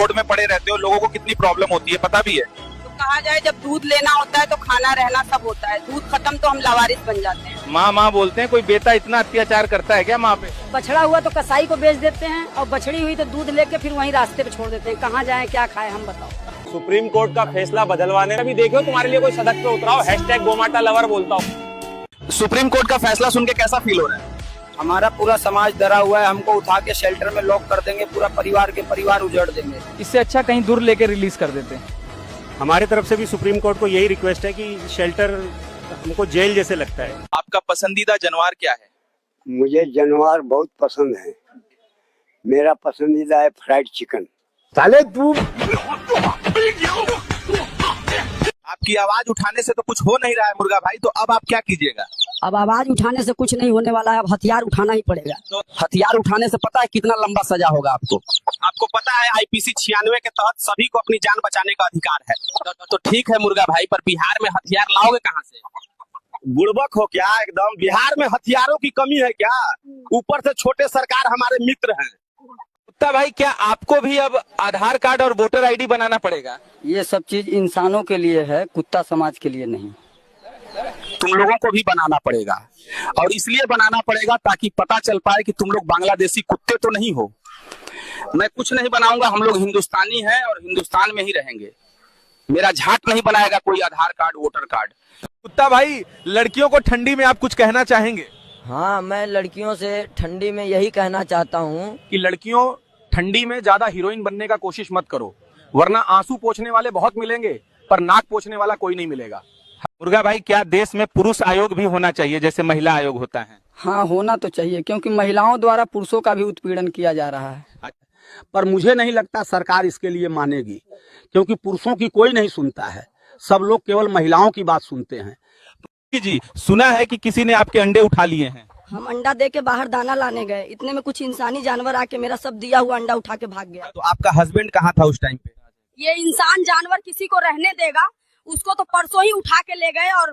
Road में पड़े रहते हो, लोगों को कितनी प्रॉब्लम होती है पता भी है। तो कहा जाए जब दूध लेना होता है तो खाना रहना सब होता है, दूध खत्म तो हम लावारिस बन जाते हैं। माँ माँ बोलते हैं, कोई बेटा इतना अत्याचार करता है क्या माँ पे? बछड़ा हुआ तो कसाई को बेच देते हैं और बछड़ी हुई तो दूध लेके फिर वहीं रास्ते पे छोड़ देते हैं। कहाँ जाएं क्या खाएं हम बताओ। सुप्रीम कोर्ट का फैसला बदलवाने में भी देखो तुम्हारे लिए कोई सड़क पे उतरा हो, हैशटैग गोमाता लवर बोलता हूँ। सुप्रीम कोर्ट का फैसला सुन के कैसा फील हो रहा है? हमारा पूरा समाज डरा हुआ है, हमको उठा के शेल्टर में लॉक कर देंगे, पूरा परिवार के परिवार उजड़ देंगे। इससे अच्छा कहीं दूर लेके रिलीज कर देते हैं। हमारी तरफ से भी सुप्रीम कोर्ट को यही रिक्वेस्ट है कि शेल्टर हमको जेल जैसे लगता है। आपका पसंदीदा जानवर क्या है? मुझे जानवर बहुत पसंद है। मेरा पसंदीदा है फ्राइड चिकन। साले तू आपकी आवाज उठाने से तो कुछ हो नहीं रहा है मुर्गा भाई, तो अब आप क्या कीजिएगा? अब आवाज उठाने से कुछ नहीं होने वाला है, अब हथियार उठाना ही पड़ेगा। तो हथियार उठाने से पता है कितना लंबा सजा होगा आपको? आपको पता है आईपीसी 96 के तहत सभी को अपनी जान बचाने का अधिकार है। तो ठीक है मुर्गा भाई, पर बिहार में हथियार लाओगे कहाँ से? बुड़बक हो क्या एकदम? बिहार में हथियारों की कमी है क्या? ऊपर से छोटे सरकार हमारे मित्र हैं। कुत्ता भाई, क्या आपको भी अब आधार कार्ड और वोटर आईडी बनाना पड़ेगा? ये सब चीज इंसानों के लिए है, कुत्ता समाज के लिए नहीं। तुम लोगों को भी बनाना पड़ेगा, और इसलिए बनाना पड़ेगा ताकि पता चल पाए कि तुम लोग बांग्लादेशी कुत्ते तो नहीं हो। मैं कुछ नहीं बनाऊंगा, हम लोग हिंदुस्तानी हैं और हिंदुस्तान में ही रहेंगे। मेरा झाट नहीं बनाएगा कोई आधार कार्ड वोटर कार्ड। कुत्ता भाई, लड़कियों को ठंडी में आप कुछ कहना चाहेंगे? हाँ, मैं लड़कियों से ठंडी में यही कहना चाहता हूँ कि लड़कियों, ठंडी में ज्यादा हीरोइन बनने का कोशिश मत करो, वरना आंसू पोंछने वाले बहुत मिलेंगे पर नाक पोंछने वाला कोई नहीं मिलेगा। मुर्गा भाई, क्या देश में पुरुष आयोग भी होना चाहिए जैसे महिला आयोग होता है? हाँ, होना तो चाहिए, क्योंकि महिलाओं द्वारा पुरुषों का भी उत्पीड़न किया जा रहा है। पर मुझे नहीं लगता सरकार इसके लिए मानेगी, क्योंकि पुरुषों की कोई नहीं सुनता है, सब लोग केवल महिलाओं की बात सुनते हैं। जी, सुना है कि किसी ने आपके अंडे उठा लिए हैं। हम अंडा दे के बाहर दाना लाने गए, इतने में कुछ इंसानी जानवर आके मेरा सब दिया हुआ अंडा उठा के भाग गया। तो आपका हस्बैंड कहाँ था उस टाइम पे? ये इंसान जानवर किसी को रहने देगा? उसको तो परसों ही उठा के ले गए और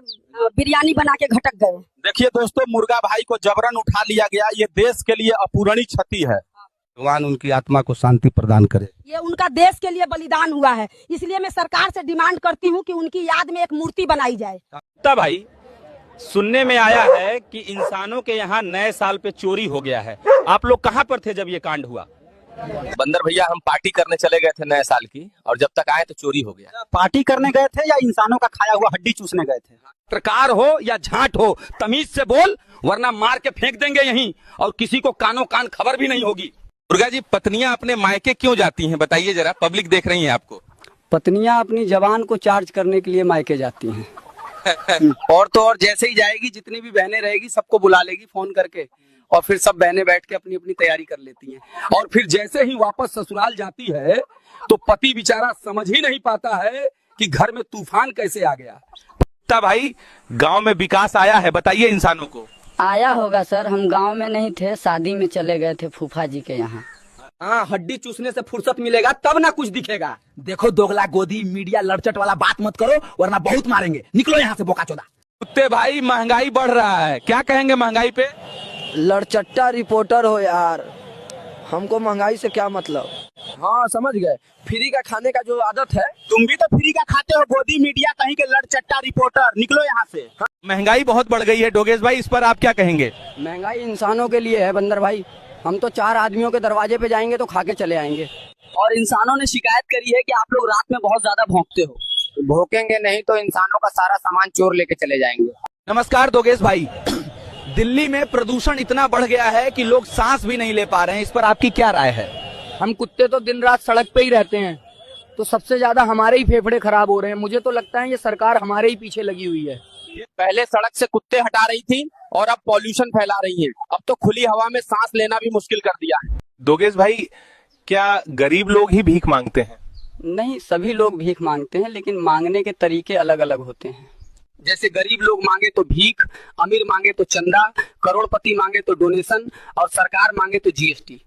बिरयानी बना के घटक गए। देखिए दोस्तों, मुर्गा भाई को जबरन उठा लिया गया, ये देश के लिए अपूरणीय क्षति है। भगवान उनकी आत्मा को शांति प्रदान करे। ये उनका देश के लिए बलिदान हुआ है, इसलिए मैं सरकार से डिमांड करती हूँ कि उनकी याद में एक मूर्ति बनाई जाए। कुत्ता भाई, सुनने में आया है कि इंसानों के यहाँ नए साल पे चोरी हो गया है। आप लोग कहाँ पर थे जब ये कांड हुआ? बंदर भैया, हम पार्टी करने चले गए थे नए साल की, और जब तक आए तो चोरी हो गया। पार्टी करने गए थे या इंसानों का खाया हुआ हड्डी चूसने गए थे? पत्रकार हो या झाट हो, तमीज से बोल, वरना मार के फेंक देंगे यहीं, और किसी को कानों कान खबर भी नहीं होगी। मुर्गा जी, पत्नियां अपने मायके क्यों जाती हैं बताइए जरा, पब्लिक देख रही है आपको। पत्नियां अपनी जवान को चार्ज करने के लिए मायके जाती हैं। और तो और जैसे ही जाएगी, जितनी भी बहनें रहेगी सबको बुला लेगी फोन करके, और फिर सब बहनें बैठ के अपनी अपनी तैयारी कर लेती हैं। और फिर जैसे ही वापस ससुराल जाती है तो पति बेचारा समझ ही नहीं पाता है कि घर में तूफान कैसे आ गया। कुत्ता भाई, गांव में विकास आया है बताइए इंसानों को? आया होगा सर, हम गांव में नहीं थे, शादी में चले गए थे फूफा जी के यहाँ। हाँ, हड्डी चूसने से फुर्सत मिलेगा तब ना कुछ दिखेगा। देखो दोगला गोदी मीडिया लड़चट वाला बात मत करो, वरना बहुत मारेंगे। निकलो यहाँ से बोकाचोदा। कुत्ते भाई, महंगाई बढ़ रहा है, क्या कहेंगे महंगाई पे? लड़चट्टा रिपोर्टर हो यार, हमको महंगाई से क्या मतलब। हाँ, समझ गए, फ्री का खाने का जो आदत है। तुम भी तो फ्री का खाते हो, गोदी मीडिया कहीं के लड़चट्टा रिपोर्टर, निकलो यहाँ से। हाँ। महंगाई बहुत बढ़ गई है डोगेश भाई, इस पर आप क्या कहेंगे? महंगाई इंसानों के लिए है बंदर भाई, हम तो 4 आदमियों के दरवाजे पे जाएंगे तो खा के चले आएंगे। और इंसानों ने शिकायत करी है कि आप लोग रात में बहुत ज्यादा भौंकते हो। भौंकेंगे नहीं तो इंसानों का सारा सामान चोर लेके चले जाएंगे। नमस्कार दोगेश भाई, दिल्ली में प्रदूषण इतना बढ़ गया है कि लोग सांस भी नहीं ले पा रहे हैं, इस पर आपकी क्या राय है? हम कुत्ते तो दिन रात सड़क पे ही रहते हैं, तो सबसे ज्यादा हमारे ही फेफड़े खराब हो रहे हैं। मुझे तो लगता है ये सरकार हमारे ही पीछे लगी हुई है। पहले सड़क से कुत्ते हटा रही थी और अब पॉल्यूशन फैला रही है। अब तो खुली हवा में सांस लेना भी मुश्किल कर दिया है। दोगेश भाई, क्या गरीब लोग ही भीख मांगते हैं? नहीं, सभी लोग भीख मांगते हैं, लेकिन मांगने के तरीके अलग अलग होते हैं। जैसे गरीब लोग मांगे तो भीख, अमीर मांगे तो चंदा, करोड़पति मांगे तो डोनेशन, और सरकार मांगे तो जीएसटी।